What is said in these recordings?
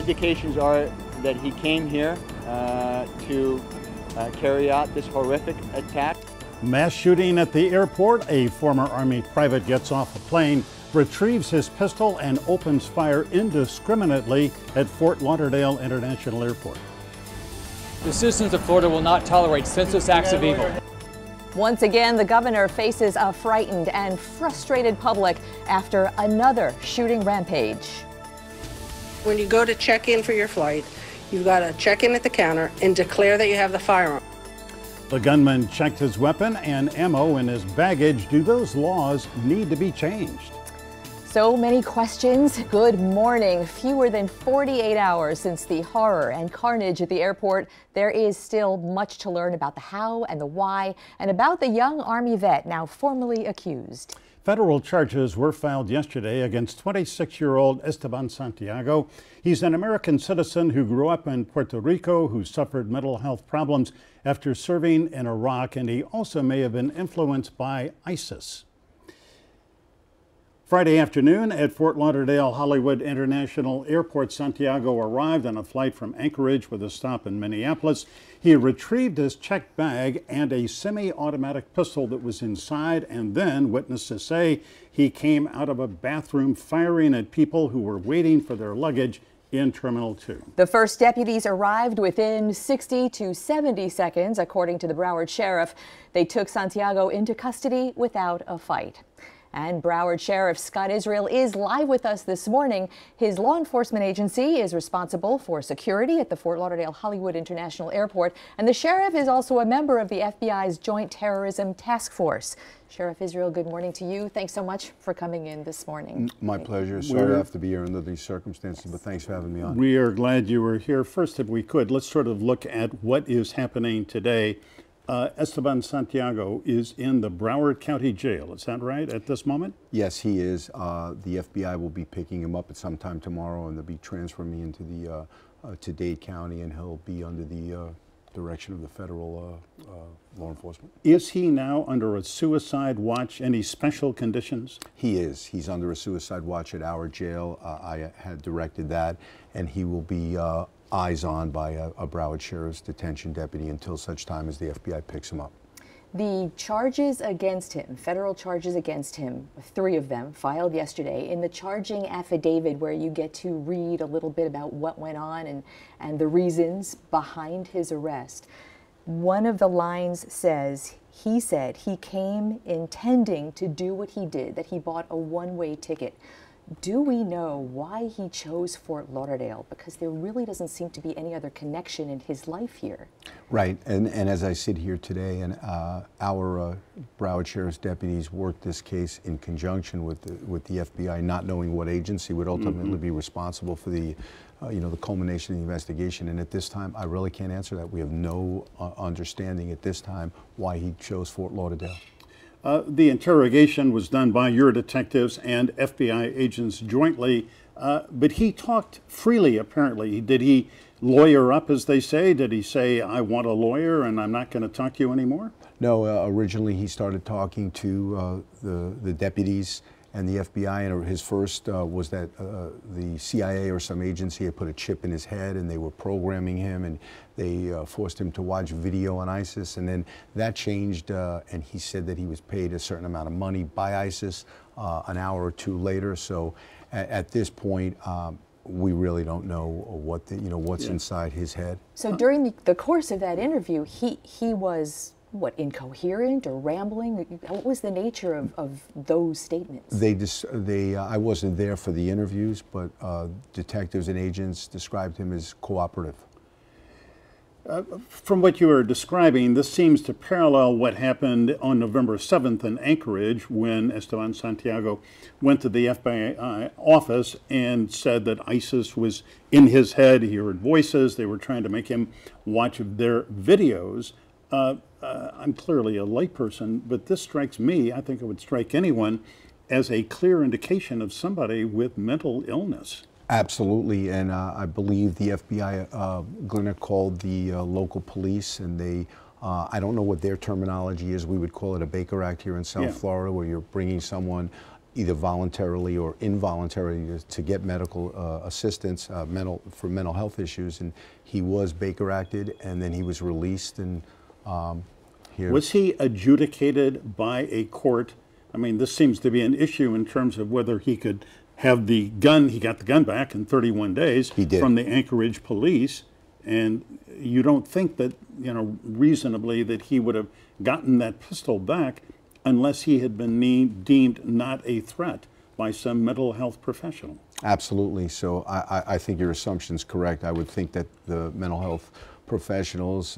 indications are that he came here to carry out this horrific attack. Mass shooting at the airport. A former Army private gets off a plane, retrieves his pistol, and opens fire indiscriminately at Fort-Lauderdale International Airport. The citizens of Florida will not tolerate senseless acts of evil. Once again, the governor faces a frightened and frustrated public after another shooting rampage. When you go to check in for your flight, you've got to check in at the counter and declare that you have the firearm. The gunman checked his weapon and ammo in his baggage. Do those laws need to be changed? So many questions. Good morning. Fewer than 48 hours since the horror and carnage at the airport. There is still much to learn about the how and the why, and about the young Army vet now formally accused. Federal charges were filed yesterday against 26-year-old Esteban Santiago. He's an American citizen who grew up in Puerto Rico, who suffered mental health problems after serving in Iraq, and he also may have been influenced by ISIS. Friday afternoon at Fort-Lauderdale-Hollywood International Airport, Santiago arrived on a flight from Anchorage with a stop in Minneapolis. He retrieved his checked bag and a semi-automatic pistol that was inside, and then, witnesses say, he came out of a bathroom firing at people who were waiting for their luggage in Terminal 2. The first deputies arrived within 60 to 70 seconds, according to the Broward Sheriff. They took Santiago into custody without a fight. And Broward Sheriff Scott Israel is live with us this morning. His law enforcement agency is responsible for security at the Fort-Lauderdale-Hollywood International Airport, and the sheriff is also a member of the FBI's Joint Terrorism Task Force. Sheriff Israel, good morning to you. Thanks so much for coming in this morning. My pleasure. Sorry to have to be here under these circumstances, but thanks for having me on. We are glad you were here. First, if we could, let's sort of look at what is happening today. Esteban Santiago is in the Broward County Jail. Is that right at this moment? Yes, he is. The FBI will be picking him up at some time tomorrow, and they'll be transferring me into the to Dade County, and he'll be under the direction of the federal law enforcement. Is he now under a suicide watch? Any special conditions? He is. He's under a suicide watch at our jail. I had directed that, and he will be eyes on by a Broward Sheriff's detention deputy until such time as the FBI picks him up. The charges against him, federal charges against him, 3 of them filed yesterday. In the charging affidavit, where you get to read a little bit about what went on and the reasons behind his arrest, one of the lines says, he said he came intending to do what he did, that he bought a one-way ticket. Do we know why he chose Fort Lauderdale? Because there really doesn't seem to be any other connection in his life here. Right, and as I sit here today, and our Broward Sheriff's deputies worked this case in conjunction with the FBI, not knowing what agency would ultimately be responsible for the the culmination of the investigation. And at this time, I really can't answer that. We have no understanding at this time why he chose Fort Lauderdale. The interrogation was done by your detectives and FBI agents jointly, but he talked freely, apparently. Did he lawyer up, as they say? Did he say, I want a lawyer and I'm not going to talk to you anymore? No, originally he started talking to the deputies and the FBI, and his first was that the CIA or some agency had put a chip in his head and they were programming him, and they forced him to watch video on ISIS, and then that changed, and he said that he was paid a certain amount of money by ISIS an hour or 2 later. So at this point, we really don't know what what's inside his head. So during the course of that interview, he was what, incoherent or rambling? What was the nature of those statements? I wasn't there for the interviews, but detectives and agents described him as cooperative. From what you are describing, this seems to parallel what happened on November 7th in Anchorage, when Esteban Santiago went to the FBI office and said that ISIS was in his head. He heard voices. They were trying to make him watch their videos. I'm clearly a layperson, but this strikes me, I think it would strike anyone, as a clear indication of somebody with mental illness. Absolutely, and I believe the FBI, Glenn, called the local police, and they, I don't know what their terminology is, we would call it a Baker Act here in South Florida, where you're bringing someone either voluntarily or involuntarily to get medical assistance for mental health issues, and he was Baker acted, and then he was released. And was he adjudicated by a court? I mean, this seems to be an issue in terms of whether he could have the gun. He got the gun back in 31 days from the Anchorage police, and you don't think that, you know, reasonably that he would have gotten that pistol back unless he had been deemed not a threat by some mental health professional. Absolutely. So I think your assumption's correct. I would think that the mental health professionals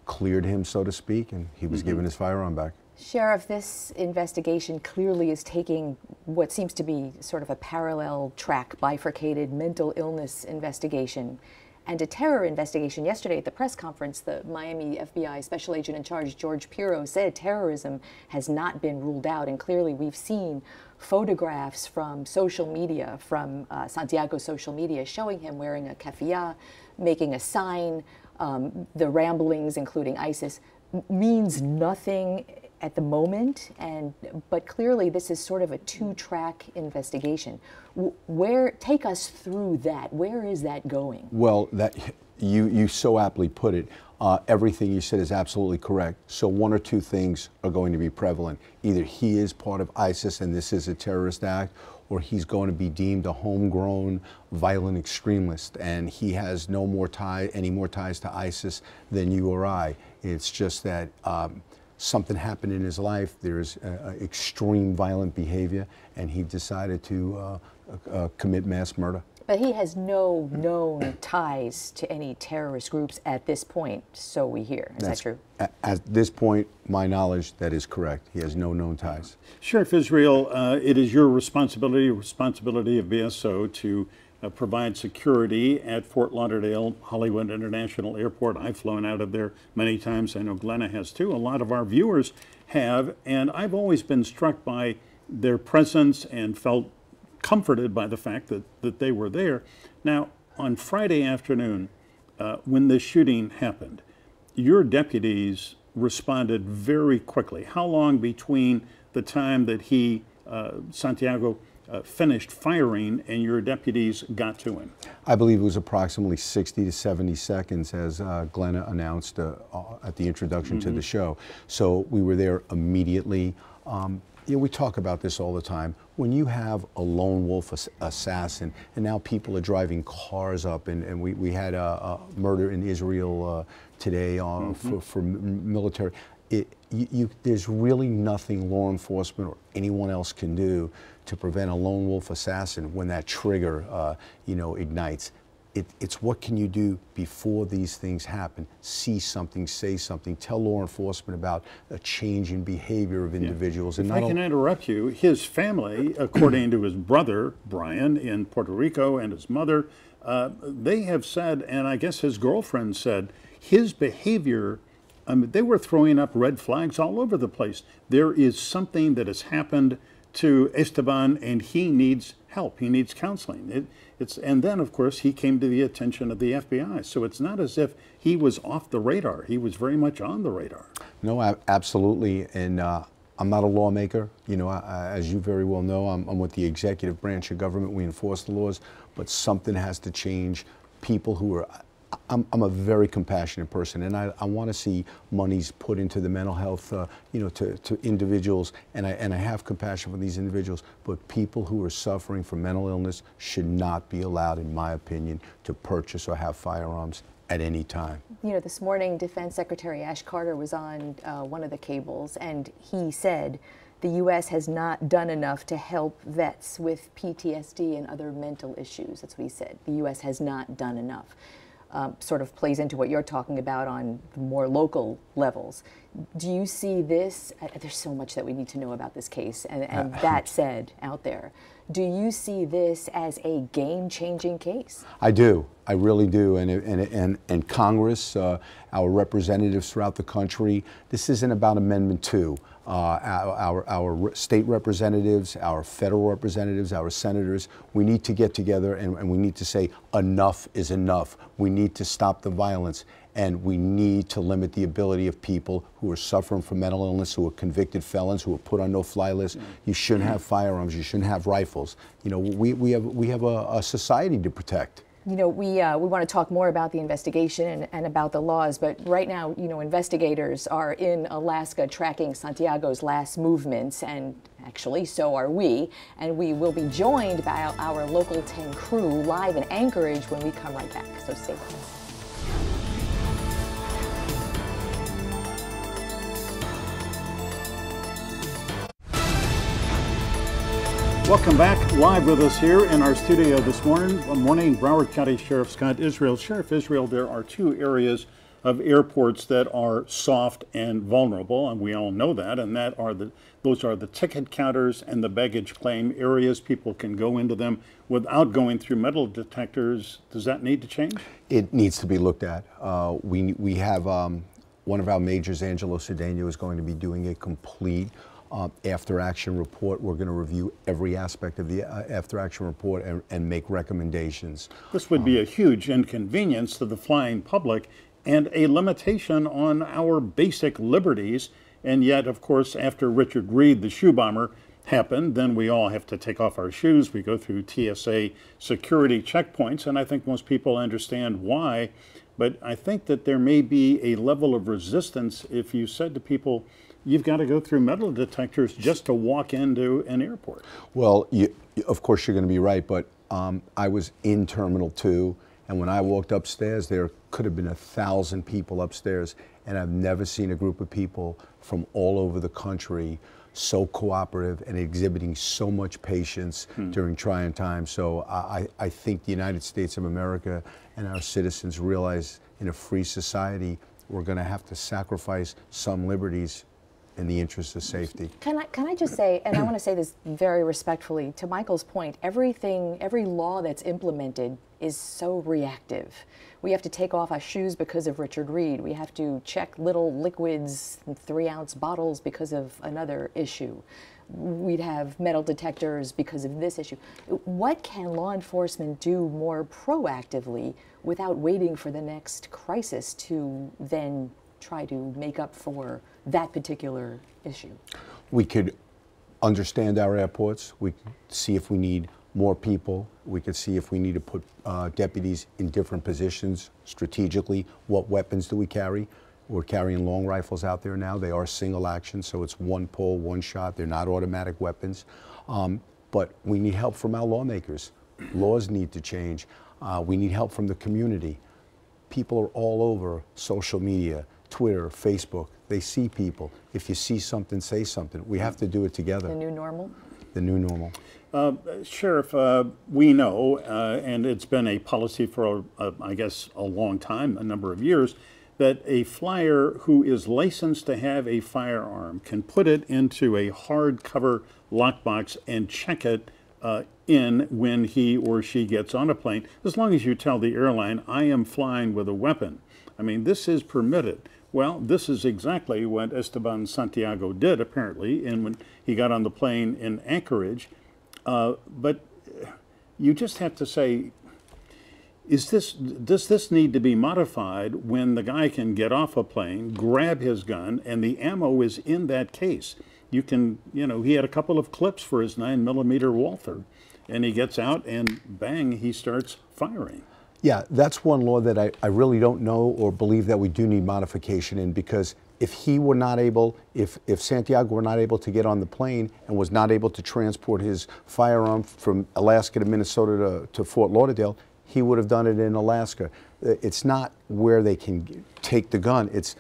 cleared him, so to speak, and he was given his firearm back. Sheriff, this investigation clearly is taking what seems to be sort of a parallel track, bifurcated mental illness investigation and a terror investigation. Yesterday at the press conference, the Miami FBI Special Agent in Charge, George Pirro, said terrorism has not been ruled out. And clearly we've seen photographs from social media, from Santiago's social media, showing him wearing a keffiyeh, making a sign. The ramblings, including ISIS, means nothing at the moment, but clearly this is sort of a two-track investigation. Take us through that. Where is that going? Well, you so aptly put it. Everything you said is absolutely correct. So one or two things are going to be prevalent. Either he is part of ISIS and this is a terrorist act, or he's going to be deemed a homegrown violent extremist, and he has any more ties to ISIS than you or I. It's just that something happened in his life. There's extreme violent behavior, and he decided to commit mass murder. But he has no known ties to any terrorist groups at this point, so we hear. Is that true? At this point, my knowledge, that is correct. He has no known ties. Sheriff Israel, it is your responsibility of BSO to provide security at Fort-Lauderdale-Hollywood International Airport. I've flown out of there many times. I know Glenna has too. A lot of our viewers have, and I've always been struck by their presence and felt comforted by the fact that they were there. Now, on Friday afternoon, when the shooting happened, your deputies responded very quickly. How long between the time that Santiago, finished firing and your deputies got to him? I believe it was approximately 60 to 70 seconds, as Glenna announced at the introduction to the show. So we were there immediately. You know, we talk about this all the time. When you have a lone wolf assassin, and now people are driving cars up, and we had a murder in Israel today for military. There's really nothing law enforcement or anyone else can do to prevent a lone wolf assassin when that trigger, ignites. It's what can you do before these things happen? See something, say something, tell law enforcement about a change in behavior of individuals. If I can interrupt you, his family, according to his brother, Brian, in Puerto Rico, and his mother, they have said, and I guess his girlfriend said, his behavior, they were throwing up red flags all over the place. There is something that has happened to Esteban, and he needs help. He needs counseling. And then, of course, he came to the attention of the FBI. So it's not as if he was off the radar. He was very much on the radar. No, absolutely. And I'm not a lawmaker. You know, as you very well know, I'm with the executive branch of government. We enforce the laws. But something has to change. People who are... I'm a very compassionate person, and I want to see monies put into the mental health, to individuals, and I have compassion for these individuals, but people who are suffering from mental illness should not be allowed, in my opinion, to purchase or have firearms at any time. You know, this morning, Defense Secretary Ash Carter was on one of the cables, and he said the U.S. has not done enough to help vets with PTSD and other mental issues. That's what he said. The U.S. has not done enough. Sort of plays into what you're talking about on more local levels. Do you see this? There's so much that we need to know about this case, and that said out there, do you see this as a game-changing case? I do. I really do. And Congress, our representatives throughout the country, this isn't about Amendment 2. our state representatives, our federal representatives, our senators, we need to get together and we need to say enough is enough. We need to stop the violence, and we need to limit the ability of people who are suffering from mental illness, who are convicted felons, who are put on no-fly lists. You shouldn't have firearms. You shouldn't have rifles. You know, we have a society to protect. You know, we want to talk more about the investigation and about the laws, but right now, you know, investigators are in Alaska tracking Santiago's last movements, and actually so are we, and we will be joined by our Local 10 crew live in Anchorage when we come right back, so stay with us. Welcome back. Live with us here in our studio this morning, Broward County Sheriff Scott Israel. Sheriff Israel, there are two areas of airports that are soft and vulnerable, and we all know that, and those are the ticket counters and the baggage claim areas. People can go into them without going through metal detectors. Does that need to change? It needs to be looked at. We have one of our majors, Angelo Cedeno, is going to be doing a complete after-action report. We're going to review every aspect of the after-action report and make recommendations. This would be a huge inconvenience to the flying public and a limitation on our basic liberties. And yet, of course, after Richard Reed, the shoe bomber, happened, then we all have to take off our shoes. We go through TSA security checkpoints, and I think most people understand why. But I think that there may be a level of resistance if you said to people, you've got to go through metal detectors just to walk into an airport. Well, of course you're going to be right, but I was in Terminal 2, and when I walked upstairs, there could have been 1,000 people upstairs, and I've never seen a group of people from all over the country so cooperative and exhibiting so much patience during trying times. So I think the United States of America and our citizens realize in a free society, we're going to have to sacrifice some liberties in the interest of safety. Can I just say, and I want to say this very respectfully, to Michael's point, every law that's implemented is so reactive. We have to take off our shoes because of Richard Reed. We have to check little liquids in 3-ounce bottles because of another issue. We'd have metal detectors because of this issue. What can law enforcement do more proactively without waiting for the next crisis to then try to make up for that particular issue? We could understand our airports. We could see if we need more people. We could see if we need to put deputies in different positions strategically. What weapons do we carry? We're carrying long rifles out there now. They are single action, so it's one pull, one shot. They're not automatic weapons. But we need help from our lawmakers. Laws need to change. We need help from the community. People are all over social media, Twitter, Facebook. They see people. If you see something, say something. We have to do it together. The new normal? The new normal. Sheriff, we know, and it's been a policy for, I guess, a long time, a number of years, that a flyer who is licensed to have a firearm can put it into a hardcover lockbox and check it in when he or she gets on a plane, as long as you tell the airline, I am flying with a weapon. I mean, this is permitted. Well, this is exactly what Esteban Santiago did, apparently, and when he got on the plane in Anchorage. But you just have to say, does this need to be modified when the guy can get off a plane, grab his gun, and the ammo is in that case? You can, he had a couple of clips for his 9mm Walther, and he gets out and bang, he starts firing. Yeah, that's one law that I really don't know or believe that we do need modification in, because if he were not able, if Santiago were not able to get on the plane and was not able to transport his firearm from Alaska to Minnesota to Fort-Lauderdale, he would have done it in Alaska. It's not where they can take the gun. It's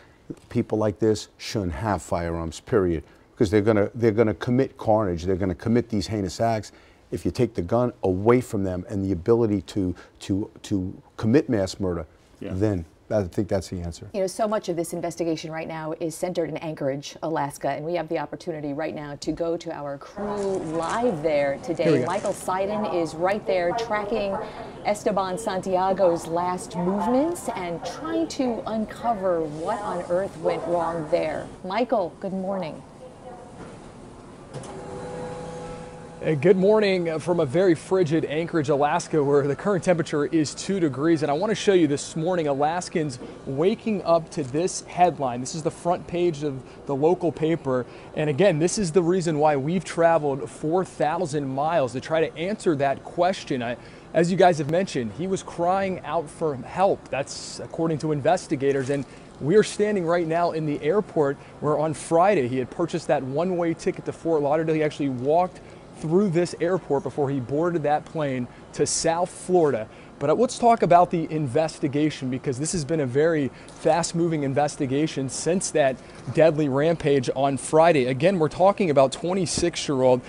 people like this shouldn't have firearms, period, because they're gonna commit carnage. They're gonna commit these heinous acts. If you take the gun away from them and the ability to commit mass murder, then I think that's the answer. So much of this investigation right now is centered in Anchorage, Alaska, and we have the opportunity right now to go to our crew live there today. Michael Seiden is right there tracking Esteban Santiago's last movements and trying to uncover what on earth went wrong there. Michael, good morning. Good morning from a very frigid Anchorage, Alaska, where the current temperature is 2 degrees. And I want to show you this morning Alaskans waking up to this headline. This is the front page of the local paper. And again, this is the reason why we've traveled 4,000 miles to try to answer that question. As you guys have mentioned, he was crying out for help. That's according to investigators. And we are standing right now in the airport where on Friday he had purchased that one-way ticket to Fort Lauderdale. He actually walked through this airport before he boarded that plane to South Florida. But let's talk about the investigation, because this has been a very fast-moving investigation since that deadly rampage on Friday. Again, we're talking about 26-year-old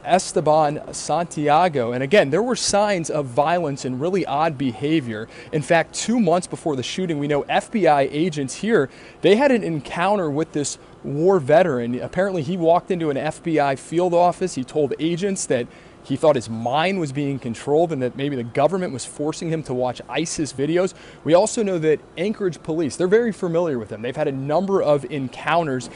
Esteban Santiago. And again, there were signs of violence and really odd behavior. In fact, 2 months before the shooting, we know FBI agents here, they had an encounter with this war veteran. Apparently, he walked into an FBI field office. He told agents that he thought his mind was being controlled and that maybe the government was forcing him to watch ISIS videos. We also know that Anchorage police, they're very familiar with him. They've had a number of encounters,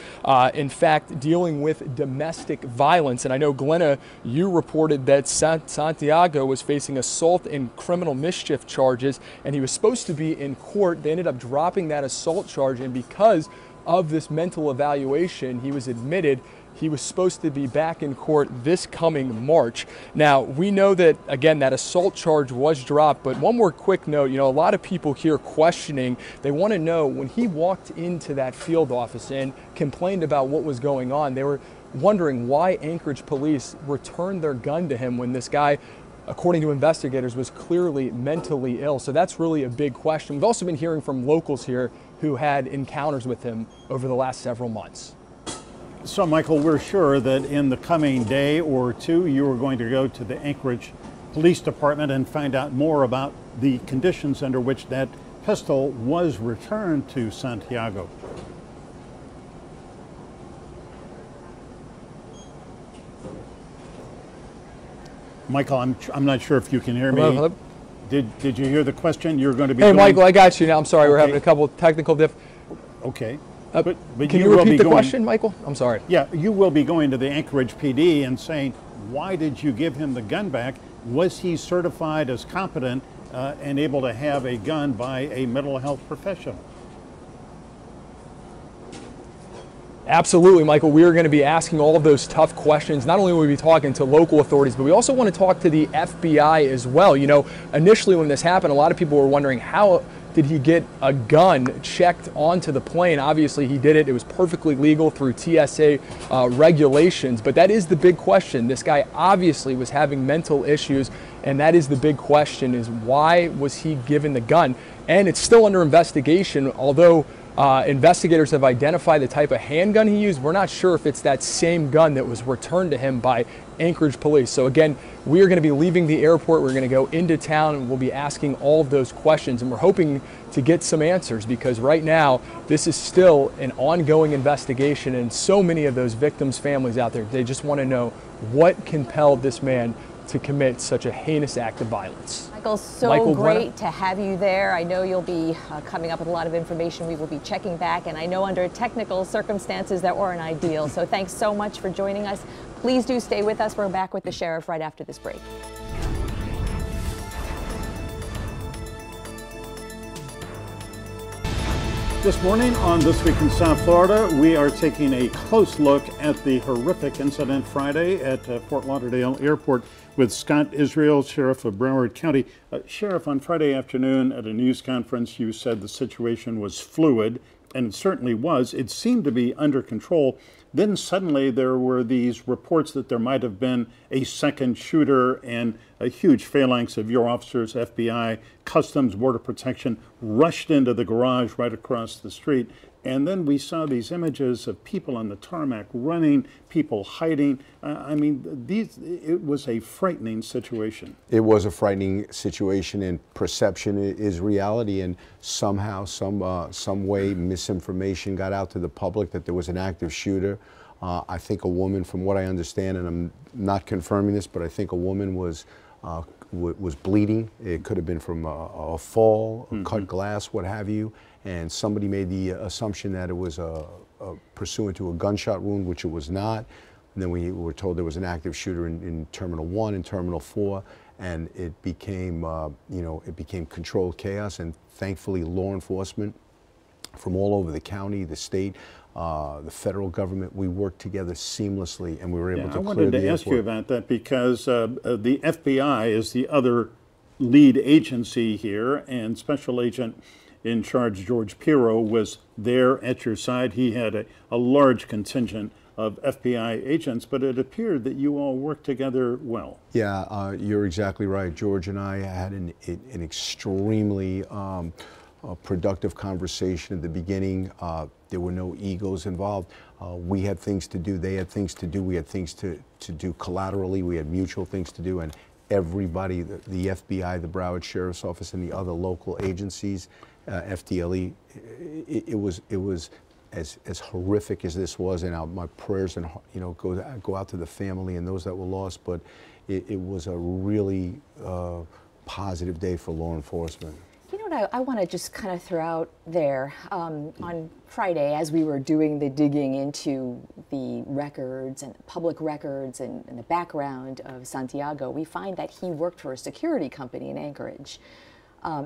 in fact, dealing with domestic violence. And I know, Glenna, you reported that Santiago was facing assault and criminal mischief charges, and he was supposed to be in court. They ended up dropping that assault charge, and because of this mental evaluation, he was admitted. He was supposed to be back in court this coming March. Now, we know that, again, that assault charge was dropped, but one more quick note, you know, a lot of people here questioning, they want to know, when he walked into that field office and complained about what was going on, they were wondering why Anchorage police returned their gun to him when this guy, according to investigators, was clearly mentally ill. So that's really a big question. We've also been hearing from locals here who had encounters with him over the last several months. So, Michael, we're sure that in the coming day or two, you are going to go to the Anchorage Police Department and find out more about the conditions under which that pistol was returned to Santiago. Michael, I'm not sure if you can hear me. Hello? Did you hear the question? You're going to be. Hey, Michael, I got you now. I'm sorry, we're having a couple technical Okay. But can you repeat the question, Michael? I'm sorry. Yeah, you will be going to the Anchorage PD and saying, why did you give him the gun back? Was he certified as competent and able to have a gun by a mental health professional? Absolutely, Michael. We are going to be asking all of those tough questions. Not only will we be talking to local authorities, but we also want to talk to the FBI as well. You know, initially when this happened, a lot of people were wondering, how did he get a gun checked onto the plane? Obviously, he did it. It was perfectly legal through TSA regulations. But that is the big question. This guy obviously was having mental issues, and that is the big question, is why was he given the gun? And it's still under investigation, although investigators have identified the type of handgun he used. We're not sure if it's that same gun that was returned to him by Anchorage police. So again, we are going to be leaving the airport. We're going to go into town, and we'll be asking all of those questions. And we're hoping to get some answers, because right now this is still an ongoing investigation, and so many of those victims' families out there, they just want to know what compelled this man to commit such a heinous act of violence. Michael, so great to have you there. I know you'll be coming up with a lot of information. We will be checking back, and I know under technical circumstances that weren't ideal. So thanks so much for joining us. Please do stay with us. We're back with the sheriff right after this break. This morning on This Week in South Florida, we are taking a close look at the horrific incident Friday at Fort Lauderdale Airport with Scott Israel, Sheriff of Broward County. Sheriff, on Friday afternoon at a news conference, you said the situation was fluid, and it certainly was. It seemed to be under control. Then suddenly there were these reports that there might have been a second shooter, and a huge phalanx of your officers, FBI, Customs, Border Protection, rushed into the garage right across the street. And then we saw these images of people on the tarmac running, people hiding. I mean, it was a frightening situation. It was a frightening situation, and perception is reality. And somehow, some way, misinformation got out to the public that there was an active shooter. I think a woman, from what I understand, and I'm not confirming this, but I think a woman was bleeding. It could have been from a fall, cut glass, what have you. And somebody made the assumption that it was pursuant to a gunshot wound, which it was not. and then we were told there was an active shooter in Terminal 1 and Terminal 4, and it became, it became controlled chaos, and thankfully law enforcement from all over the county, the state, the federal government, we worked together seamlessly, and we were able to clear the airport. I wanted to ask you about that because the FBI is the other lead agency here, and Special Agent in charge George Pirro was there at your side. He had a large contingent of FBI agents, but it appeared that you all worked together well. Yeah, you're exactly right. George and I had an extremely productive conversation at the beginning. There were no egos involved. We had things to do, they had things to do, we had things to do collaterally, we had mutual things to do, and everybody, the FBI, the Broward Sheriff's Office, and the other local agencies, FDLE, it was as horrific as this was, and my prayers and go out to the family and those that were lost, but it was a really positive day for law enforcement. You know what I want to just kind of throw out there, on Friday, as we were doing the digging into the records and public records and the background of Santiago, we find that he worked for a security company in Anchorage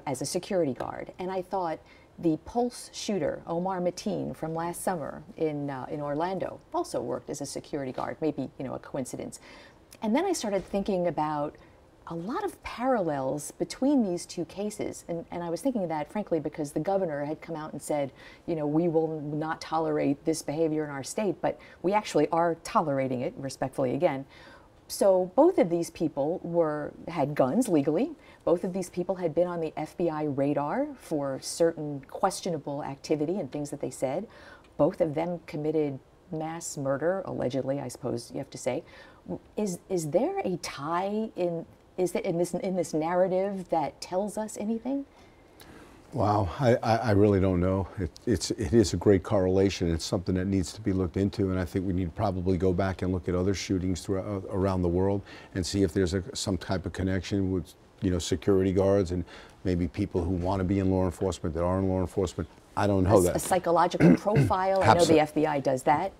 as a security guard. And I thought the Pulse shooter, Omar Mateen, from last summer in Orlando, also worked as a security guard, maybe, a coincidence. And then I started thinking about a lot of parallels between these two cases. And I was thinking that, frankly, because the governor had come out and said, we will not tolerate this behavior in our state, but we actually are tolerating it, respectfully again. So both of these people had guns legally. Both of these people had been on the FBI radar for certain questionable activity and things that they said. Both of them committed mass murder, allegedly, I suppose you have to say. Is there a tie in this narrative that tells us anything? Wow, I really don't know. It is a great correlation. It's something that needs to be looked into, and I think we need to probably go back and look at other shootings around the world and see if there's some type of connection with security guards and maybe people who want to be in law enforcement that are in law enforcement. I don't know that. A psychological profile. I know the FBI does that.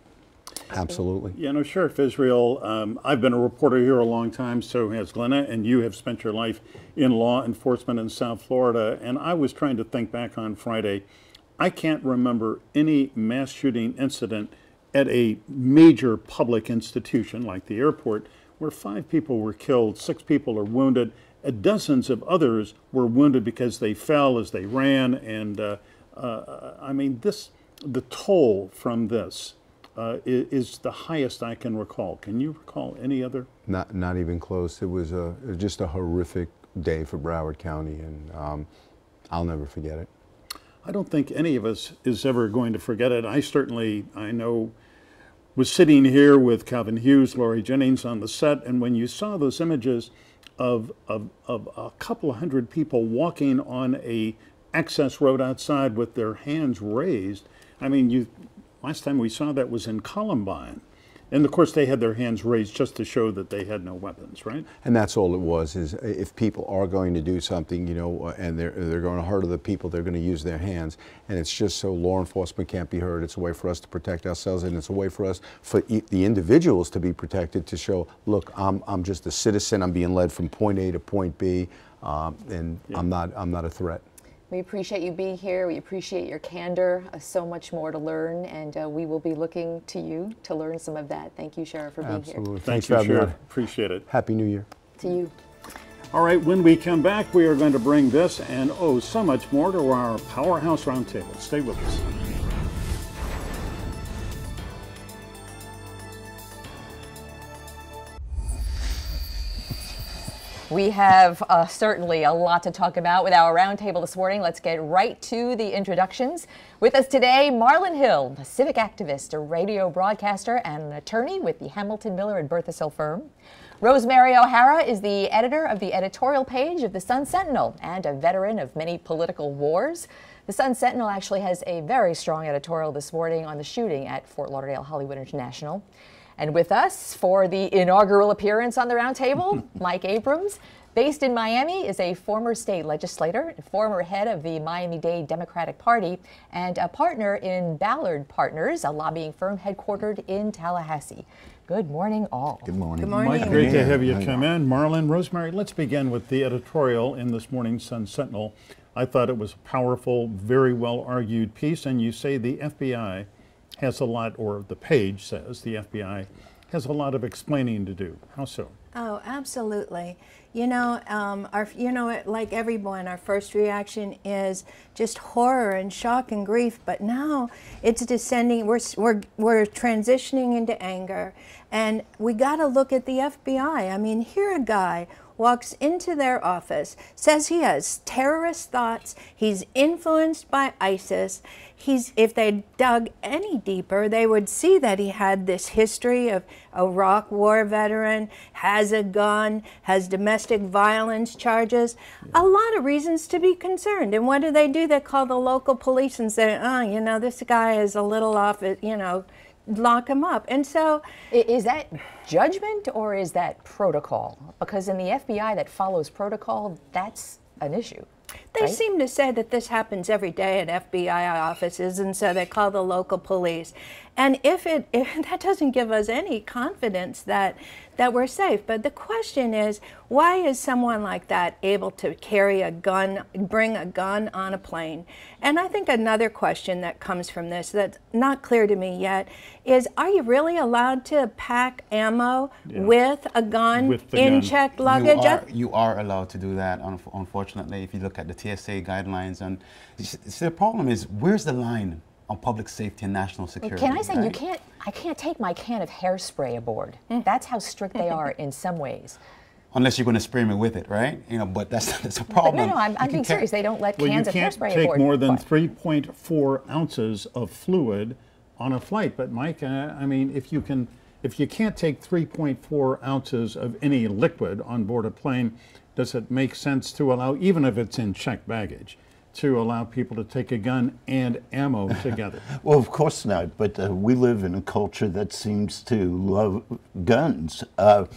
Absolutely. Sheriff Israel, I've been a reporter here a long time, so has Glenna, and you have spent your life in law enforcement in South Florida. And I was trying to think back on Friday. I can't remember any mass shooting incident at a major public institution like the airport where 5 people were killed, 6 people are wounded, dozens of others were wounded because they fell as they ran. And I mean, the toll from this is the highest I can recall. Can you recall any other? Not even close. It was just a horrific day for Broward County, and I'll never forget it. I don't think any of us is ever going to forget it. I know, was sitting here with Calvin Hughes, Laurie Jennings on the set, and when you saw those images of a couple of hundred people walking on a access road outside with their hands raised, I mean, last time we saw that was in Columbine. And of course they had their hands raised just to show that they had no weapons, right? And that's all it was, is if people are going to do something, and they're going to hurt other people, they're going to use their hands. And it's just so law enforcement can't be hurt. It's a way for us to protect ourselves, and it's a way for us, for the individuals to be protected, to show, look, I'm just a citizen, I'm being led from point A to point B, and yeah. I'm not a threat. We appreciate you being here. We appreciate your candor. So much more to learn, and we will be looking to you to learn some of that. Thank you, Sheriff, for being here. Absolutely. Thank you, Sheriff. Appreciate it. Happy New Year. To you. All right, when we come back, we are going to bring this and so much more to our Powerhouse Roundtable. Stay with us. We have certainly a lot to talk about with our roundtable this morning. Let's get right to the introductions. With us today, Marlon Hill, a civic activist, a radio broadcaster, and an attorney with the Hamilton Miller and Berthasell firm. Rosemary O'Hara is the editor of the editorial page of the Sun-Sentinel and a veteran of many political wars. The Sun-Sentinel actually has a very strong editorial this morning on the shooting at Fort-Lauderdale-Hollywood International. And with us for the inaugural appearance on the roundtable, Mike Abrams, based in Miami, is a former state legislator, former head of the Miami-Dade Democratic Party, and a partner in Ballard Partners, a lobbying firm headquartered in Tallahassee. Good morning, all. Good morning. Good morning. Mike, great to have you come in. Marlon, Rosemary, let's begin with the editorial in this morning's Sun-Sentinel. I thought it was a powerful, very well-argued piece, and you say the FBI has a lot, or the page says the FBI has a lot of explaining to do. How so? Oh, absolutely. You know, like everyone, our first reaction is just horror and shock and grief. But now it's descending. We're transitioning into anger, and we got to look at the FBI. I mean, here a guy walks into their office, says he has terrorist thoughts, he's influenced by ISIS. If they dug any deeper, they would see that he had this history of Iraq war veteran, has a gun, has domestic violence charges, a lot of reasons to be concerned. And what do? They call the local police and say, oh, you know, this guy is a little off, you know, lock him up. And so, is that judgment or is that protocol? Because in the FBI that follows protocol, that's an issue. They right? seem to say that this happens every day at FBI offices, and so they call the local police. And if that doesn't give us any confidence that we're safe. But the question is, why is someone like that able to carry a gun, bring a gun on a plane? And I think another question that comes from this that's not clear to me yet is, are you really allowed to pack ammo with a gun in checked luggage? You are allowed to do that, unfortunately, if you look at the TSA guidelines. And the problem is, where's the line on public safety and national security? Can I say, right? I can't take my can of hairspray aboard. That's how strict they are in some ways. Unless you're going to spray me with it, right? You know, but that's a problem. But no, I'm being serious. They don't let cans of hairspray aboard. You can't take more than 3.4 ounces of fluid on a flight. But Mike, I mean, if you can't take 3.4 ounces of any liquid on board a plane, does it make sense to allow, even if it's in checked baggage, to allow people to take a gun and ammo together? Well, of course not, but we live in a culture that seems to love guns. I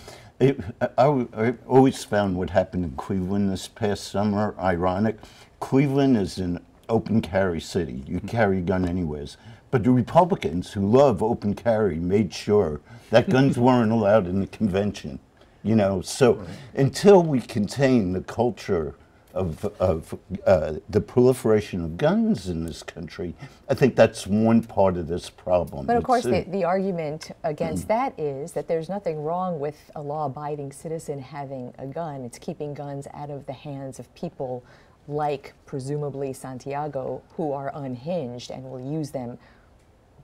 always found what happened in Cleveland this past summer ironic. Cleveland is an open carry city. You carry a gun anyways. But the Republicans, who love open carry, made sure that guns weren't allowed in the convention. You know, so until we contain the culture of the proliferation of guns in this country, I think that's one part of this problem. But of course, the argument against that is that there's nothing wrong with a law-abiding citizen having a gun. It's keeping guns out of the hands of people like, presumably, Santiago, who are unhinged and will use them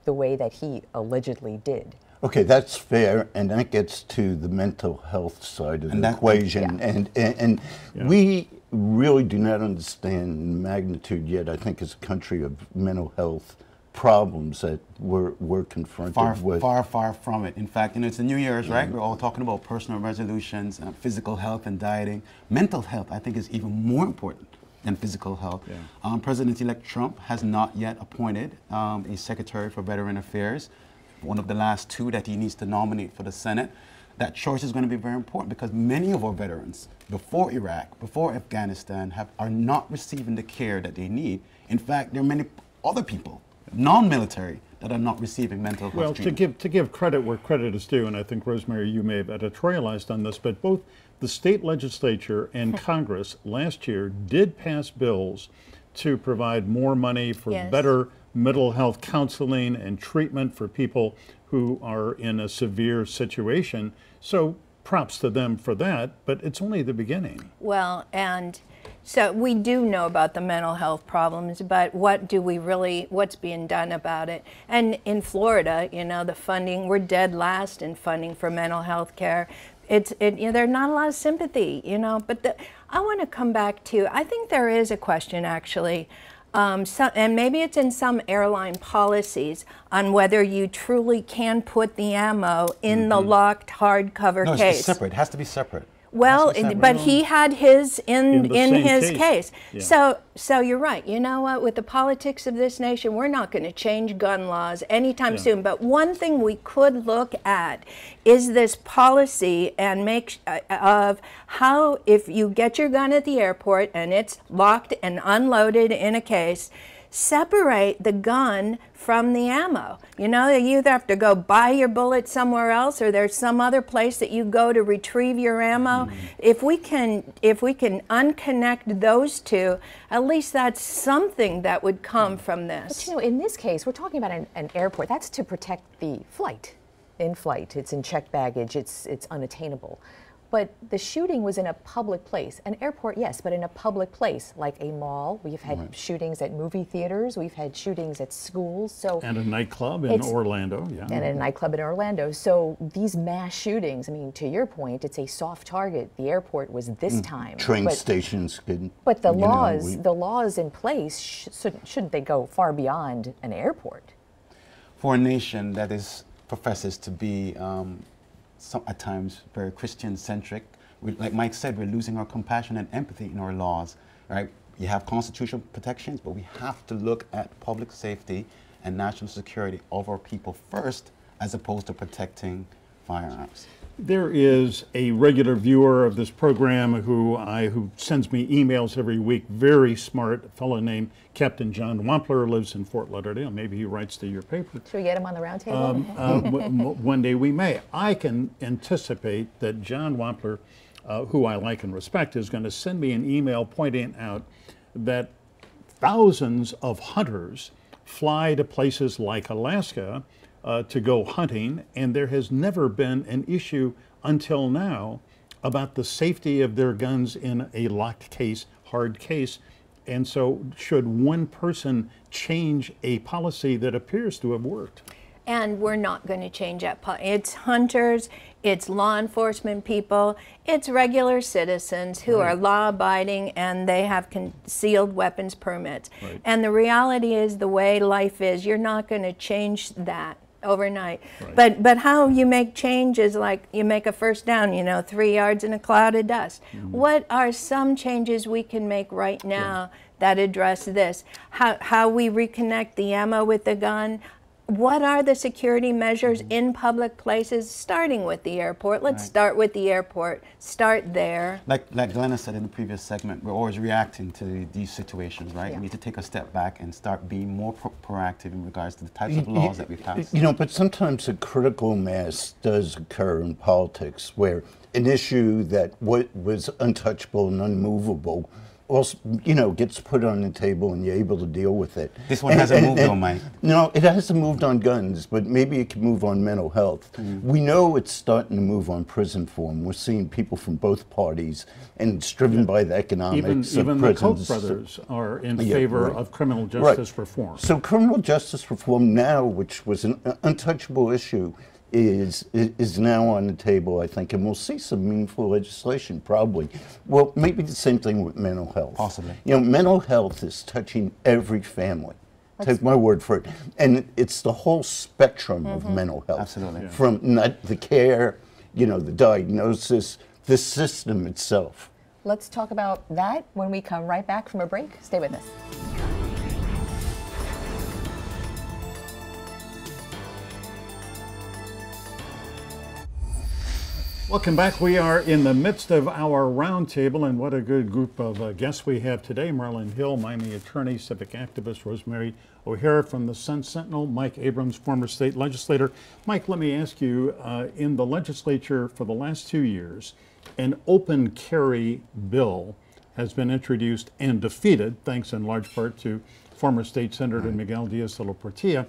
the way that he allegedly did. Okay, that's fair, and that gets to the mental health side of the equation. And we really do not understand the magnitude yet, I think, as a country, of mental health problems that we're confronted with. Far from it. In fact, you know, it's the New Year's, right? We're all talking about personal resolutions, physical health and dieting. Mental health, I think, is even more important than physical health. President-elect Trump has not yet appointed a Secretary for Veteran Affairs, one of the last two that he needs to nominate for the Senate. That choice is going to be very important because many of our veterans, before Iraq, before Afghanistan, are not receiving the care that they need. In fact, there are many other people, non-military, that are not receiving mental health treatment. Well, to give credit where credit is due, and I think, Rosemary, you may have editorialized on this, but both the state legislature and Congress last year did pass bills to provide more money for better mental health counseling and treatment for people who are in a severe situation. So props to them for that, but it's only the beginning. Well, and so we do know about the mental health problems, but what's being done about it? And in Florida, you know, the funding, we're dead last in funding for mental health care. You know, there's not a lot of sympathy, you know, but I want to come back to, I think there is a question actually, and maybe it's in some airline policies on whether you truly can put the ammo in the locked hardcover case. It's separate. It has to be separate. Well, but he had his in his case. Yeah. So you're right. You know what? With the politics of this nation, we're not going to change gun laws anytime soon. But one thing we could look at is this policy and make of how, if you get your gun at the airport and it's locked and unloaded in a case, separate the gun from the ammo. You know, you either have to go buy your bullet somewhere else, or there's some other place that you go to retrieve your ammo. If we can unconnect those two, at least that's something that would come from this. But you know, in this case, we're talking about an airport. That's to protect the flight. In flight, it's in checked baggage, it's unattainable. But the shooting was in a public place. An airport, yes, but in a public place, like a mall. We've had shootings at movie theaters. We've had shootings at schools. So and a nightclub in Orlando, yeah. And a nightclub in Orlando. So these mass shootings, I mean, to your point, it's a soft target. The airport was this time. Train stations could. But the laws in place, shouldn't they go far beyond an airport? For a nation that professes to be at times very Christian-centric. Like Mike said, we're losing our compassion and empathy in our laws, right? You have constitutional protections, but we have to look at public safety and national security of our people first, as opposed to protecting firearms. There is a regular viewer of this program who sends me emails every week, very smart fellow named Captain John Wampler, lives in Fort Lauderdale. Maybe he writes to your paper. Should we get him on the round table? One day we may. I can anticipate that John Wampler, who I like and respect, is going to send me an email pointing out that thousands of hunters fly to places like Alaska to go hunting, and there has never been an issue until now about the safety of their guns in a locked case, hard case. And so should one person change a policy that appears to have worked? And we're not going to change that. It's hunters, it's law enforcement people, it's regular citizens who are law-abiding and they have concealed weapons permits. And the reality is, the way life is, you're not going to change that overnight. But how you make change is like you make a first down, you know, 3 yards in a cloud of dust. What are some changes we can make right now that address this? How we reconnect the ammo with the gun? What are the security measures in public places, starting with the airport? Let's start with the airport. Start there. Like Glenna said in the previous segment, we're always reacting to these situations, right? We need to take a step back and start being more proactive in regards to the types of laws that we pass. You know, but sometimes a critical mass does occur in politics where an issue that was untouchable and unmovable also, you know, gets put on the table and you're able to deal with it. This one hasn't moved on, Mike. No, it hasn't moved on guns, but maybe it can move on mental health. We know it's starting to move on prison reform. We're seeing people from both parties, and it's driven by the economics of even prisons. The Koch brothers are in favor of criminal justice reform. So criminal justice reform now, which was an untouchable issue, is now on the table, I think, and we'll see some meaningful legislation, probably. Well, maybe the same thing with mental health. Possibly. You know, mental health is touching every family. Take my word for it. And it's the whole spectrum of mental health. Absolutely. From not the care, you know, the diagnosis, the system itself. Let's talk about that when we come right back from a break. Stay with us. Welcome back. We are in the midst of our roundtable, and what a good group of guests we have today. Marlon Hill, Miami attorney, civic activist, Rosemary O'Hara from the Sun Sentinel, Mike Abrams, former state legislator. Mike, let me ask you, in the legislature for the last 2 years, an open carry bill has been introduced and defeated, thanks in large part to former state senator Miguel Diaz de la Portilla,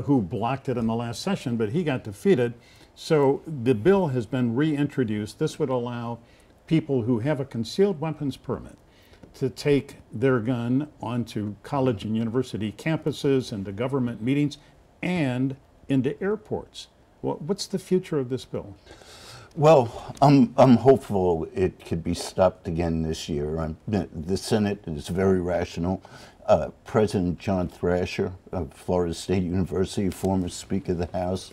who blocked it in the last session, but he got defeated. So the bill has been reintroduced. This would allow people who have a concealed weapons permit to take their gun onto college and university campuses, into government meetings, and into airports. Well, what's the future of this bill? Well, I'm hopeful it could be stopped again this year. The Senate is very rational. President John Thrasher of Florida State University, former Speaker of the House,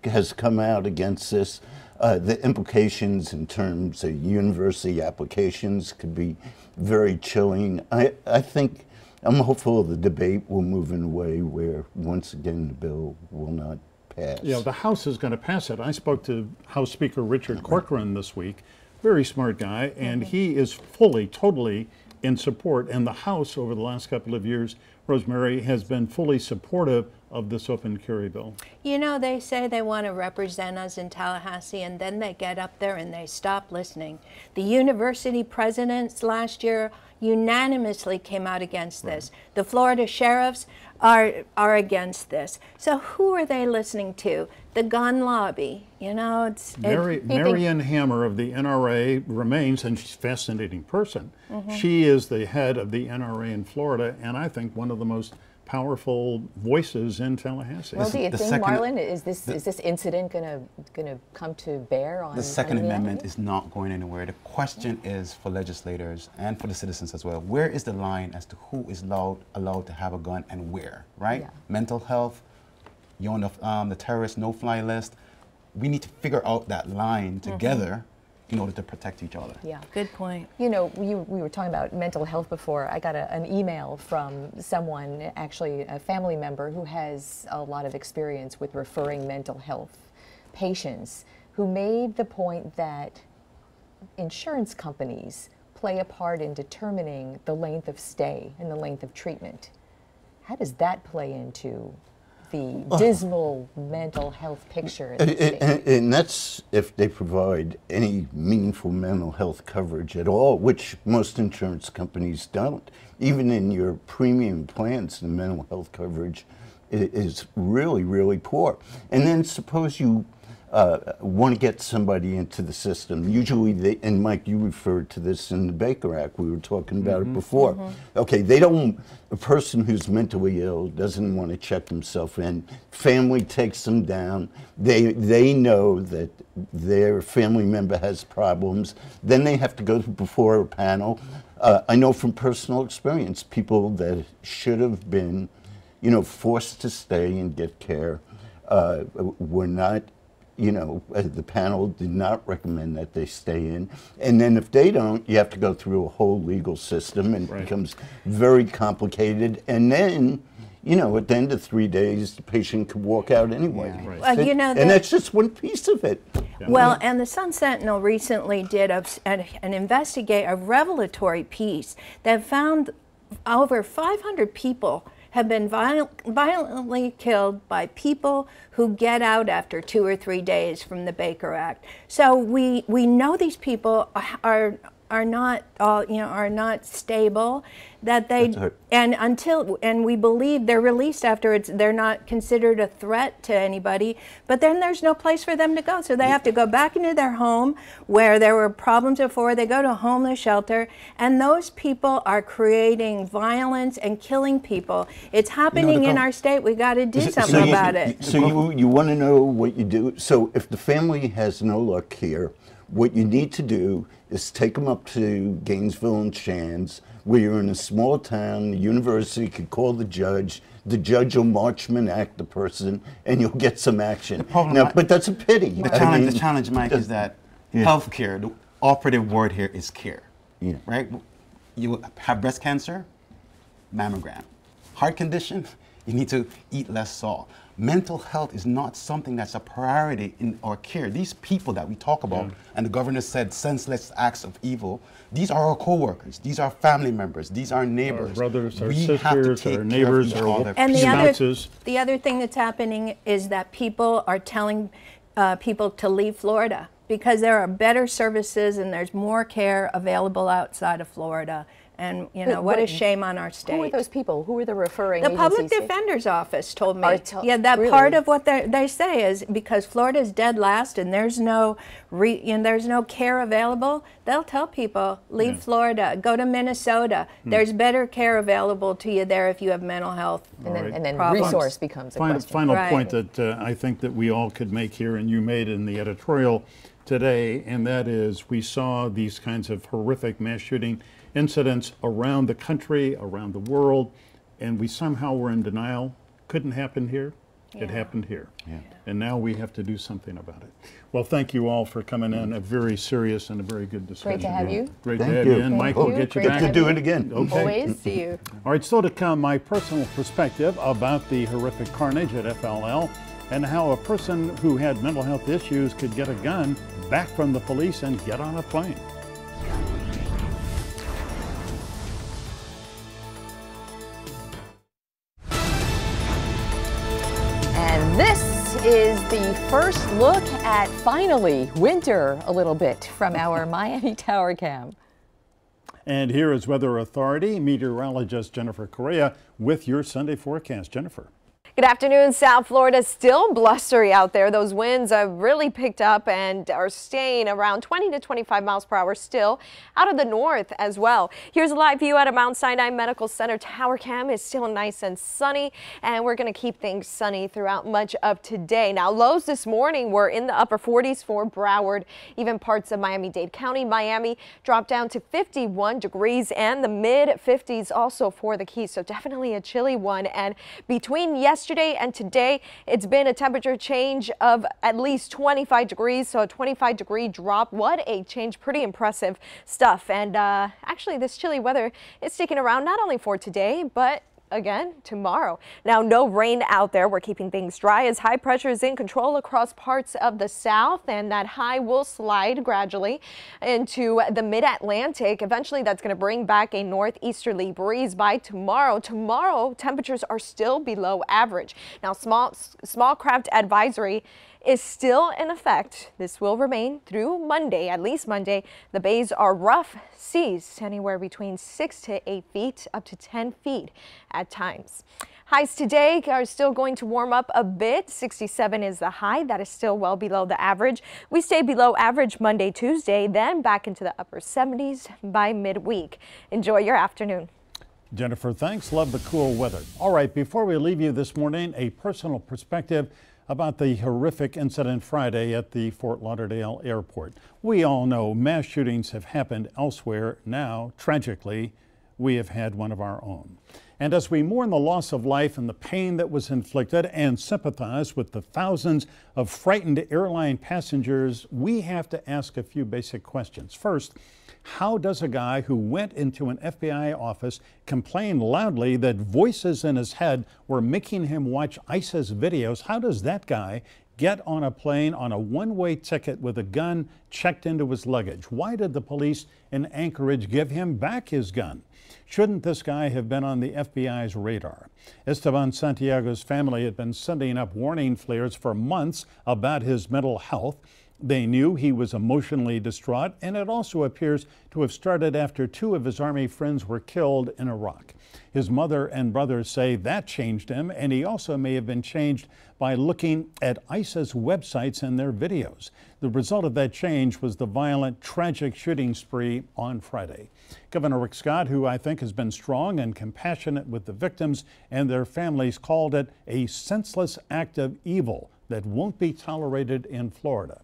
has come out against this. The implications in terms of university applications could be very chilling. I think I'm hopeful the debate will move in a way where, once again, the bill will not pass. Yeah, the House is going to pass it. I spoke to House Speaker Richard Corcoran this week, very smart guy, and he is fully, totally in support. And the House, over the last couple of years, Rosemary, has been fully supportive of this open carry bill. You know, they say they want to represent us in Tallahassee, and then they get up there and they stop listening. The university presidents last year unanimously came out against this. The Florida sheriffs are against this. So who are they listening to? The gun lobby. You know, it's Marianne Hammer of the NRA remains, and she's a fascinating person. She is the head of the NRA in Florida, and I think one of the most powerful voices in Tallahassee. Well, do you think, Marlon, is this incident gonna come to bear on the Second Amendment? Is not going anywhere. The question is for legislators and for the citizens as well. Where is the line as to who is allowed to have a gun and where? Right? Yeah. Mental health. You're on the terrorist no-fly list. We need to figure out that line together in order to protect each other. Yeah, good point. You know, we were talking about mental health before. I got an email from someone, actually a family member, who has a lot of experience with referring mental health patients, who made the point that insurance companies play a part in determining the length of stay and the length of treatment. How does that play into the dismal mental health picture in the state? And that's if they provide any meaningful mental health coverage at all, which most insurance companies don't. Even in your premium plans, the mental health coverage is really, really poor. And then suppose you want to get somebody into the system. Usually, they, and Mike, you referred to this in the Baker Act. We were talking about it before. Okay, they don't, a person who's mentally ill doesn't want to check himself in. Family takes them down. They know that their family member has problems. Then they have to go before a panel. I know from personal experience, people that should have been, you know, forced to stay and get care were not. You know, the panel did not recommend that they stay in. And then if they don't, you have to go through a whole legal system, and it becomes very complicated. And then, you know, at the end of 3 days, the patient could walk out anyway. Yeah. Well, you know, and that's just one piece of it. Well, and the Sun Sentinel recently did a revelatory piece that found over 500 people have been violently killed by people who get out after 2 or 3 days from the Baker Act. So we know these people are not are not stable, that they and we believe they're released after they're not considered a threat to anybody, but then there's no place for them to go, so they have to go back into their home where there were problems before. They go to a homeless shelter, and those people are creating violence and killing people. It's happening in our state. We got to do something about it. So you want to know what you do. So if the family has no luck here, what you need to do is take them up to Gainesville and Shands, where you're in a small town. The university could call the judge will Marchman Act the person, and you'll get some action. Now, but that's a pity. The challenge, Mike, is that healthcare, the operative word here is care, right? You have breast cancer, mammogram. Heart condition, you need to eat less salt. Mental health is not something that's a priority in our care. These people that we talk about, and the governor said senseless acts of evil, these are our co-workers, these are family members, these are neighbors. Our brothers, our sisters, our neighbors, our spouses. The other thing that's happening is that people are telling people to leave Florida because there are better services and there's more care available outside of Florida. And, you know, what a shame on our state. Who are those people? Who are the referring agencies? The Public Defender's Office told me. Part of what they say is because Florida's dead last and there's no care available, they'll tell people, leave Florida, go to Minnesota. There's better care available to you there if you have mental health. And then resource becomes a question. Final point that I think that we all could make here, and you made in the editorial today, and that is we saw these kinds of horrific mass shooting incidents around the country, around the world, and we somehow were in denial. Couldn't happen here. It happened here. And now we have to do something about it. Well, thank you all for coming in. A very serious and a very good discussion. Great to have you. Great to have you. And Mike, we'll get you back. Get to do it again. Okay. Always. See you. All right, so to come, my personal perspective about the horrific carnage at FLL and how a person who had mental health issues could get a gun back from the police and get on a plane. This is the first look at finally winter a little bit from our Miami Tower Cam. And here is Weather Authority meteorologist Jennifer Correa with your Sunday forecast. Jennifer. Good afternoon. South Florida still blustery out there. Those winds have really picked up and are staying around 20 to 25 miles per hour still out of the north as well. Here's a live view out of Mount Sinai Medical Center. Tower Cam is still nice and sunny, and we're going to keep things sunny throughout much of today. Now, lows this morning were in the upper 40s for Broward. Even parts of Miami-Dade County. Miami dropped down to 51 degrees and the mid 50s also for the Keys. So definitely a chilly one. And between yesterday and today, it's been a temperature change of at least 25 degrees, so a 25-degree drop. What a change. Pretty impressive stuff. And actually, this chilly weather is sticking around not only for today, but again tomorrow. Now, no rain out there. We're keeping things dry as high pressure is in control across parts of the south, and that high will slide gradually into the mid-Atlantic. Eventually, that's going to bring back a northeasterly breeze by tomorrow. Tomorrow, temperatures are still below average. Now, small craft advisory is still in effect. This will remain through Monday, at least Monday. The bays are rough seas, anywhere between 6 to 8 feet, up to 10 feet at times. Highs today are still going to warm up a bit. 67 is the high. That is still well below the average. We stay below average Monday, Tuesday, then back into the upper 70s by midweek. Enjoy your afternoon. Jennifer, thanks. Love the cool weather. All right, before we leave you this morning, a personal perspective about the horrific incident Friday at the Fort Lauderdale airport. We all know mass shootings have happened elsewhere. Now, tragically, we have had one of our own. And as we mourn the loss of life and the pain that was inflicted and sympathize with the thousands of frightened airline passengers, we have to ask a few basic questions. First, how does a guy who went into an FBI office complain loudly that voices in his head were making him watch ISIS videos? How does that guy get on a plane on a one-way ticket with a gun checked into his luggage? Why did the police in Anchorage give him back his gun? Shouldn't this guy have been on the FBI's radar? Esteban Santiago's family had been sending up warning flares for months about his mental health. They knew he was emotionally distraught, and it also appears to have started after 2 of his Army friends were killed in Iraq. His mother and brother say that changed him, and he also may have been changed by looking at ISIS websites and their videos. The result of that change was the violent, tragic shooting spree on Friday. Governor Rick Scott, who I think has been strong and compassionate with the victims and their families, called it a senseless act of evil that won't be tolerated in Florida.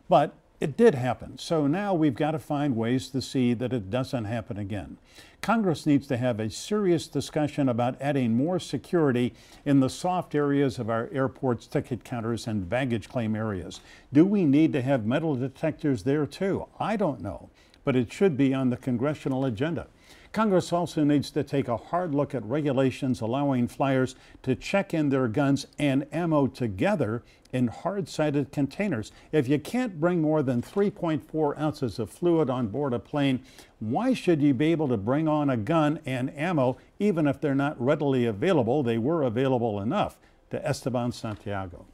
But it did happen, so now we've got to find ways to see that it doesn't happen again. Congress needs to have a serious discussion about adding more security in the soft areas of our airports, ticket counters, and baggage claim areas. Do we need to have metal detectors there too? I don't know, but it should be on the congressional agenda. Congress also needs to take a hard look at regulations allowing flyers to check in their guns and ammo together in hard-sided containers. If you can't bring more than 3.4 ounces of fluid on board a plane, why should you be able to bring on a gun and ammo even if they're not readily available? They were available enough to Esteban Santiago.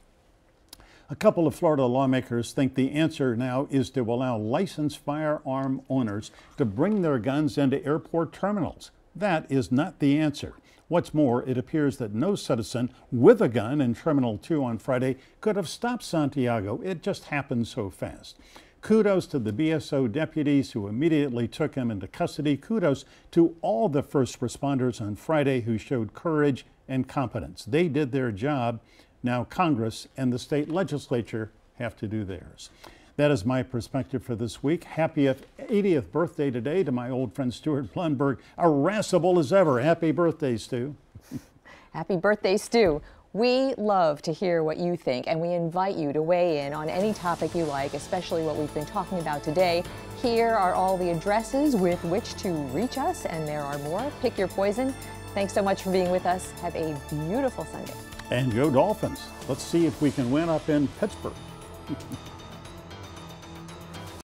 A couple of Florida lawmakers think the answer now is to allow licensed firearm owners to bring their guns into airport terminals. That is not the answer. What's more, it appears that no citizen with a gun in Terminal 2 on Friday could have stopped Santiago. It just happened so fast. Kudos to the BSO deputies who immediately took him into custody. Kudos to all the first responders on Friday who showed courage and competence. They did their job. Now Congress and the state legislature have to do theirs. That is my perspective for this week. Happy 80th birthday today to my old friend Stuart Blumberg. Irascible as ever. Happy birthday, Stu. Happy birthday, Stu. We love to hear what you think, and we invite you to weigh in on any topic you like, especially what we've been talking about today. Here are all the addresses with which to reach us, and there are more. Pick your poison. Thanks so much for being with us. Have a beautiful Sunday. And go Dolphins. Let's see if we can win up in Pittsburgh.